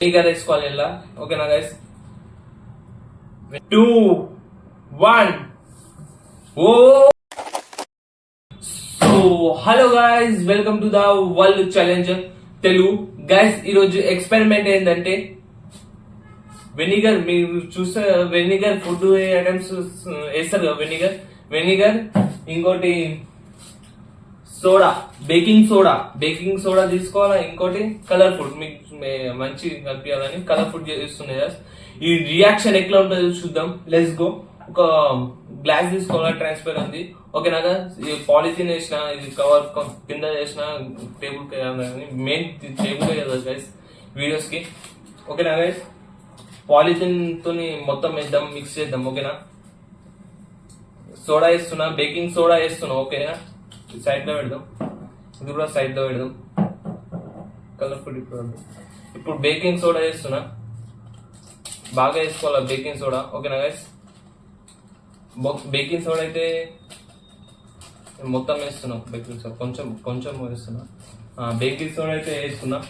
Vinegar వేసుకోవాలి ఇలా. ఓకేనా గైస్? 2 1 ఓ so hello guys, welcome to the world challenge Telugu. Guys ఈరోజు ఎక్స్పెరిమెంట్ ఏంటంటే వెనిగర్, మీరు చూస్తే వెనిగర్ ఫుడ్ ఐటమ్స్ వేస్తారు కదా, వెనిగర్ ఇంకోటి సోడా, బేకింగ్ సోడా తీసుకోవాలా, ఇంకోటి కలర్ ఫుడ్ మీకు మంచి కనిపించాలని కలర్ ఫుడ్ చేస్తున్నాయి. ఈ రియాక్షన్ ఎట్లా ఉంటుందో చూద్దాం. Let's go. ఒక గ్లాస్ తీసుకోవాలా, ట్రాన్స్పరెంట్ ఉంది. ఓకేనా? ఈ పాలిథిన్ వేసిన, ఇది కవర్ కింద చేసిన టేబుల్ మెయిన్ టేబుల్ కదా గైస్ వీడియోస్ కి. ఓకేనా గైస్? పాలిథిన్ తోని మొత్తం వేద్దాం, మిక్స్ చేద్దాం. ఓకేనా? సోడా వేస్తున్నా, బేకింగ్ సోడా వేస్తున్నా. ఓకేనా? సైడ్ లో పెడదాం, ఇది కూడా సైడ్ లో పెడదాం. కలర్ ఫుడ్ ఇప్పుడు బేకింగ్ సోడా వేస్తున్నా, బాగా వేసుకోవాలి బేకింగ్ సోడా. ఓకేనా గైస్? బేకింగ్ సోడా అయితే మొత్తం వేస్తున్నాం. బేకింగ్ సోడా కొంచెం వేస్తున్నా. బేకింగ్ సోడా అయితే వేసుకున్నా.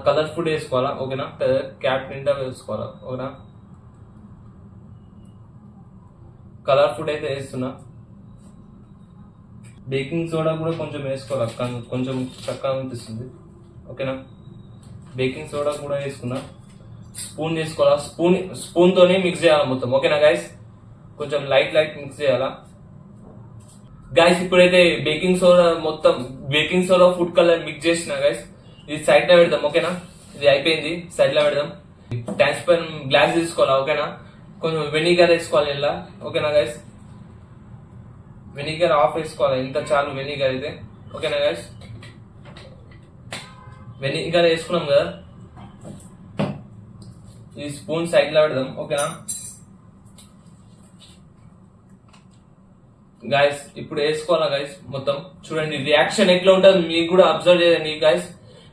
కలర్ ఫుడ్ వేసుకోవాలా. ఓకేనా? క్యాప్ నిండా వేసుకోవాలా. ఓకేనా? కలర్ ఫుడ్ అయితే వేస్తున్నా. బేకింగ్ సోడా కూడా కొంచెం వేసుకోవాలి, కొంచెం చక్కగా అనిపిస్తుంది. ఓకేనా? బేకింగ్ సోడా కూడా వేసుకున్నా. స్పూన్ వేసుకోవాలా, స్పూన్ తోనే మిక్స్ చేయాలి మొత్తం. ఓకేనా గైస్? కొంచెం లైట్ మిక్స్ చేయాలా గైస్. ఇప్పుడైతే baking soda food colour mix చేసిన గైస్, ఇది సైడ్ లో పెడదాం. ఓకేనా? ఇది అయిపోయింది, సైడ్ లో పెడదాం. ట్రాన్స్పరెంట్ గ్లాస్ తీసుకోవాలా. ఓకేనా? కొంచెం వెనిగర్ వేసుకోవాలి ఇలా. ఓకేనా గైస్? వెనిగర్ ఆఫ్ వేసుకోవాలి, ఇంత చాలు వెనిగర్ అయితే. ఓకేనా గైస్? వెనిగర్ వేసుకున్నాం కదా, ఈ స్పూన్ సైడ్ లో పెడదాం. ఓకేనా గైస్? ఇప్పుడు వేసుకోవాలా గైస్ మొత్తం. చూడండి రియాక్షన్ ఎట్లా ఉంటుంది మీకు కూడా అబ్జర్వ్ చేయండి గైస్.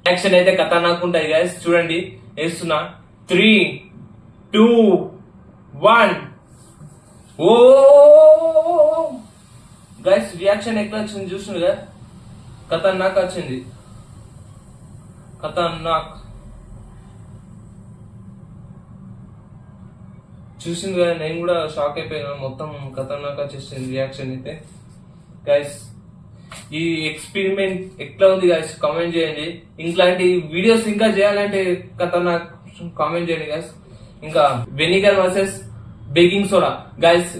రియాక్షన్ అయితే ఖతర్నాక్ ఉంటాయి గైస్. చూడండి వేస్తున్నా. 3 2 1 ఓ గైస్, రియాక్షన్ ఎట్లా వచ్చింది చూస్తుంది కదా, ఖతర్నాక్ వచ్చింది, ఖతర్నాక్ చూసింది కదా. నేను కూడా షాక్ అయిపోయినా, మొత్తం ఖతర్నాక్ వచ్చేసింది రియాక్షన్ అయితే. గైస్ ఈ ఎక్స్పెరిమెంట్ ఎట్లా ఉంది గైస్ కామెంట్ చేయండి. ఇట్లాంటి వీడియోస్ ఇంకా చేయాలంటే ఖతర్నాక్ కామెంట్ చేయండి గైస్. ఇంకా vinegar versus baking soda guys,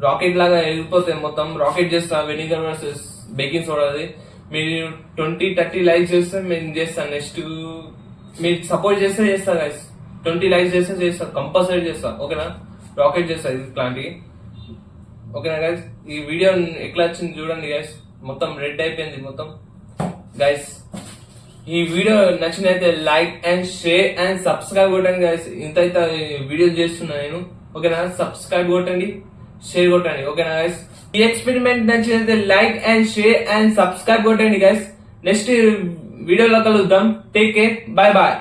rocket లాగా వెళ్ళిపోతే మొత్తం రాకెట్ చేస్తా. వెనిగర్ వర్సెస్ బేకింగ్ సోడాది మీరు 20-30 లైక్స్ చేస్తే నేను చేస్తాను. నెక్స్ట్ మీరు సపోర్ట్ చేస్తే చేస్తా గైస్. 20 లైక్స్ చేస్తే చేస్తా, కంపల్సరీ చేస్తా. ఓకేనా? రాకెట్ చేస్తా ఇట్లాంటివి. ఓకేనా గైస్? ఈ వీడియో ఎట్లా వచ్చింది చూడండి గైస్, మొత్తం రెడ్ అయిపోయింది మొత్తం. గైస్ ఈ వీడియో నచ్చినైతే like and share and subscribe కొట్టండి గైస్. ఇంత వీడియోలు చేస్తున్నా నేను. ఓకేనా? సబ్స్క్రైబ్ కొట్టండి, షేర్ కొట్టండి. ఓకేనా గైస్? ఈ ఎక్స్పెరిమెంట్ నచ్చినైతే like and share and subscribe కొట్టండి గైస్. నెక్స్ట్ వీడియోలో కలుద్దాం. Take care, bye bye.